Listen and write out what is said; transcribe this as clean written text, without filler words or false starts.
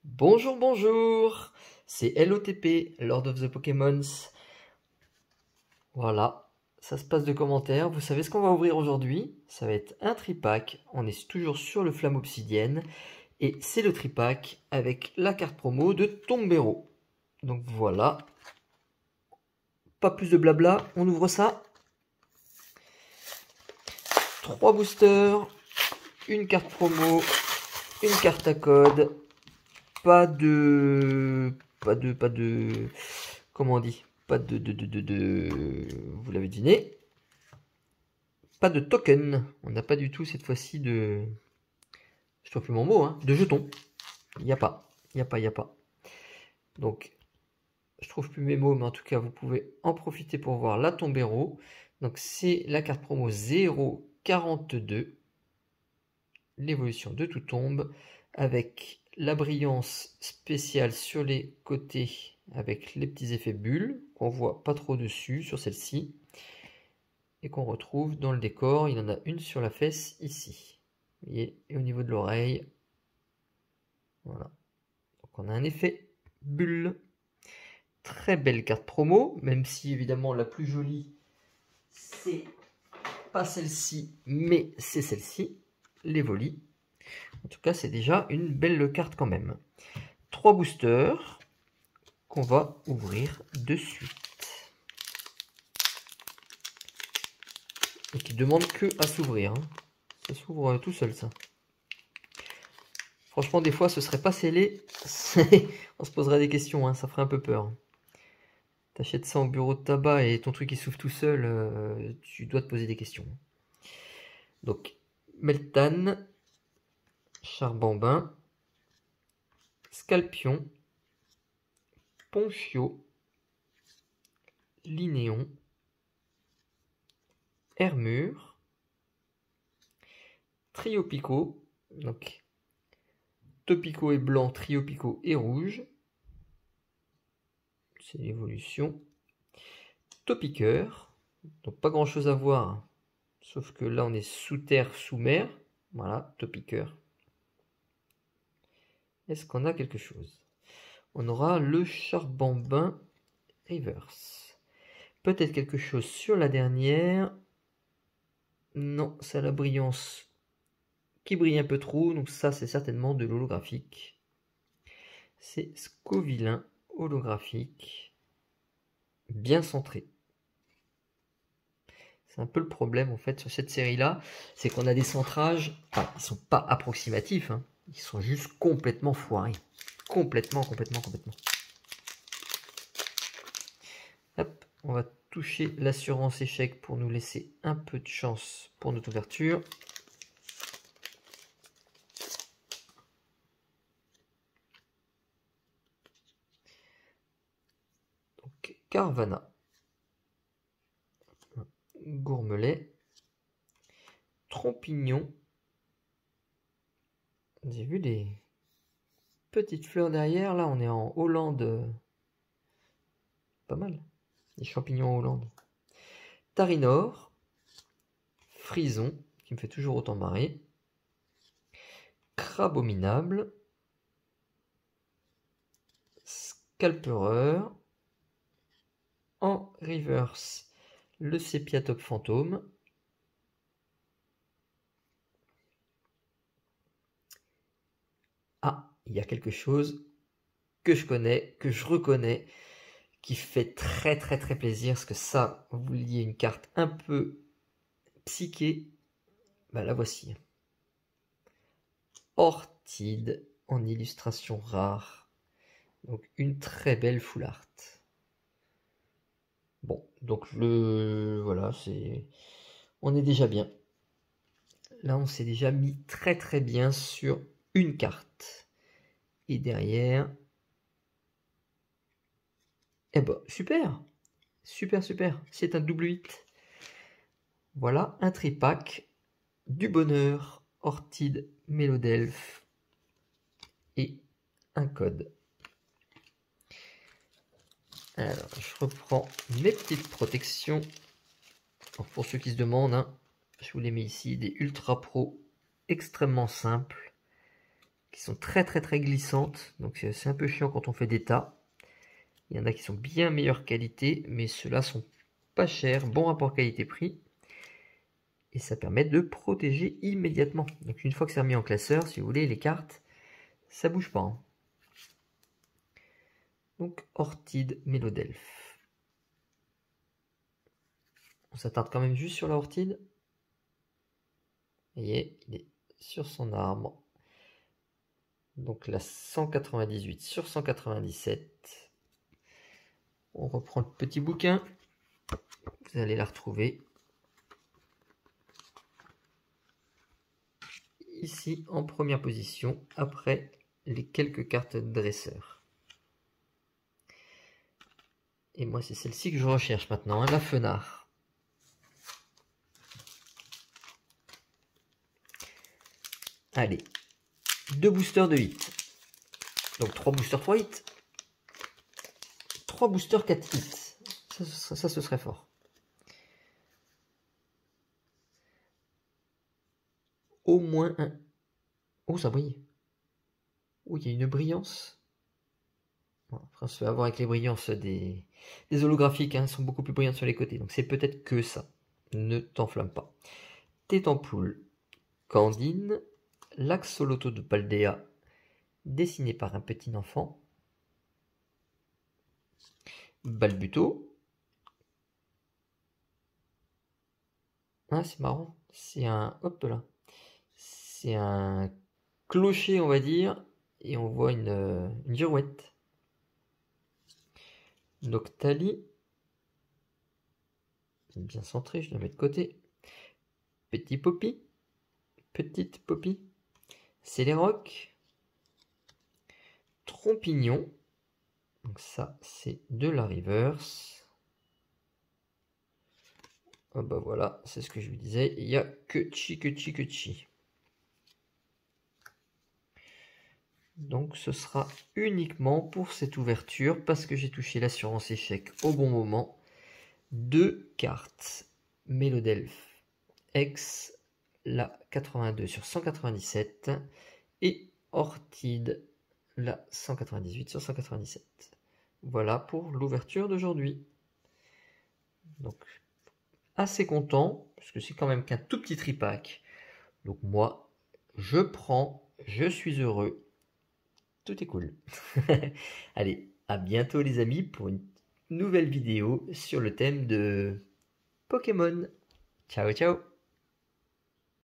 Bonjour, bonjour, c'est LOTP, Lord of the Pokémons. Voilà, ça se passe de commentaires. Vous savez ce qu'on va ouvrir aujourd'hui? Ça va être un tripack. On est toujours sur le Flamme Obsidienne. Et c'est le tripack avec la carte promo de Tombero. Donc voilà. Pas plus de blabla, on ouvre ça. 3 boosters, une carte promo, une carte à code. Pas de... Comment on dit? Pas vous l'avez deviné. Pas de token. On n'a pas du tout cette fois-ci de... Je trouve plus mon mot, hein. De jetons. Il n'y a pas. Il n'y a pas. Donc, je trouve plus mes mots, mais en tout cas, vous pouvez en profiter pour voir la Tombero. Donc, c'est la carte promo 042. L'évolution de tout tombe. Avec la brillance spéciale sur les côtés. Avec les petits effets bulles. Qu'on voit pas trop dessus sur celle-ci. Et qu'on retrouve dans le décor. Il y en a une sur la fesse ici. Vous voyez, et au niveau de l'oreille. Voilà. Donc on a un effet bulle. Très belle carte promo, même si évidemment la plus jolie, c'est pas celle-ci, mais c'est celle-ci, l'Evoli. En tout cas, c'est déjà une belle carte quand même. 3 boosters qu'on va ouvrir de suite. Et qui demandent que à s'ouvrir. Hein. Ça s'ouvre tout seul, ça. Franchement, des fois, ce serait pas scellé. On se poserait des questions, hein, ça ferait un peu peur. T'achètes ça au bureau de tabac et ton truc il s'ouvre tout seul, tu dois te poser des questions. Donc, Meltan, Charbambin, Scalpion, Ponchio, Linéon, Hermure, Triopico, donc Topico est blanc, Triopico est rouge. C'est l'évolution. Topiqueur, donc pas grand chose à voir, sauf que là on est sous terre, sous mer. Voilà, Topiqueur. Est-ce qu'on a quelque chose? On aura le Charbambin Reverse. Peut-être quelque chose sur la dernière. Non, c'est la brillance qui brille un peu trop. Donc ça, c'est certainement de l'holographique. C'est Scovillain holographique. Bien centré. C'est un peu le problème en fait sur cette série-là. C'est qu'on a des centrages. Enfin, ils sont pas approximatifs. Hein. Ils sont juste complètement foirés. Complètement. Hop, on va toucher l'assurance échec pour nous laisser un peu de chance pour notre ouverture. Donc, Carvana, Gourmelet, Trompignon. Vous avez vu les petites fleurs derrière? Là, on est en Hollande. Pas mal. Les champignons en Hollande. Tarinor, Frison, qui me fait toujours autant marrer. Crabominable, Scalpereur, en reverse, le Sépiatop fantôme. Ah, il y a quelque chose que je connais, que je reconnais, qui fait très plaisir, parce que ça, vous vouliez une carte un peu psyché, bah la voici. Orchide en illustration rare, donc une très belle full art. Bon, donc voilà, on est déjà bien. Là, on s'est déjà mis très bien sur une carte. Et derrière, eh ben, super, c'est un double hit. Voilà, un tripack, du bonheur, Orchide, Mélodelphe et un code. Alors, je reprends mes petites protections. Alors, pour ceux qui se demandent, hein, je vous les mets ici, des Ultra Pro extrêmement simples. qui sont très glissantes. Donc c'est un peu chiant quand on fait des tas. Il y en a qui sont bien meilleure qualité, mais ceux-là sont pas chers, bon rapport qualité-prix. Et ça permet de protéger immédiatement. Donc une fois que c'est remis en classeur, si vous voulez, les cartes, ça bouge pas. Hein. Donc Orchid Mélodelphe. On s'attarde quand même juste sur la Orchid. Vous voyez, il est sur son arbre. Donc la 198 sur 197. On reprend le petit bouquin. Vous allez la retrouver ici en première position après les quelques cartes de dresseur. Et moi c'est celle-ci que je recherche maintenant, hein, la Fenard. Allez, 2 boosters de 8. Donc 3 boosters 3 hits. 3 boosters 4 hits. Ça ce serait fort. Au moins un. Oh, ça brille. Oh, il y a une brillance. Bon, après, on se fait avoir avec les brillances des holographiques. Hein, elles sont beaucoup plus brillantes sur les côtés. Donc c'est peut-être que ça. Ne t'enflamme pas. Tétampoule. Candine. L'axoloto de Paldea. Dessiné par un petit enfant. Balbuto. Ah, c'est marrant. C'est un... Hop là. C'est un clocher, on va dire. Et on voit une girouette. Noctali. Bien centré, je la mets de côté. Petit Poppy. Petite Poppy. Céléroc. Trompignon. Donc ça, c'est de la reverse. Ah bah voilà, c'est ce que je vous disais. Il n'y a que chi. Donc ce sera uniquement pour cette ouverture, parce que j'ai touché l'assurance échec au bon moment. 2 cartes. Mélodelphe X, la 82 sur 197. Et Orchid, la 198 sur 197. Voilà pour l'ouverture d'aujourd'hui. Donc, assez content, parce que c'est quand même qu'un tout petit tripack. Donc moi, je prends, je suis heureux. Tout est cool. Allez, à bientôt les amis pour une nouvelle vidéo sur le thème de Pokémon. Ciao, ciao.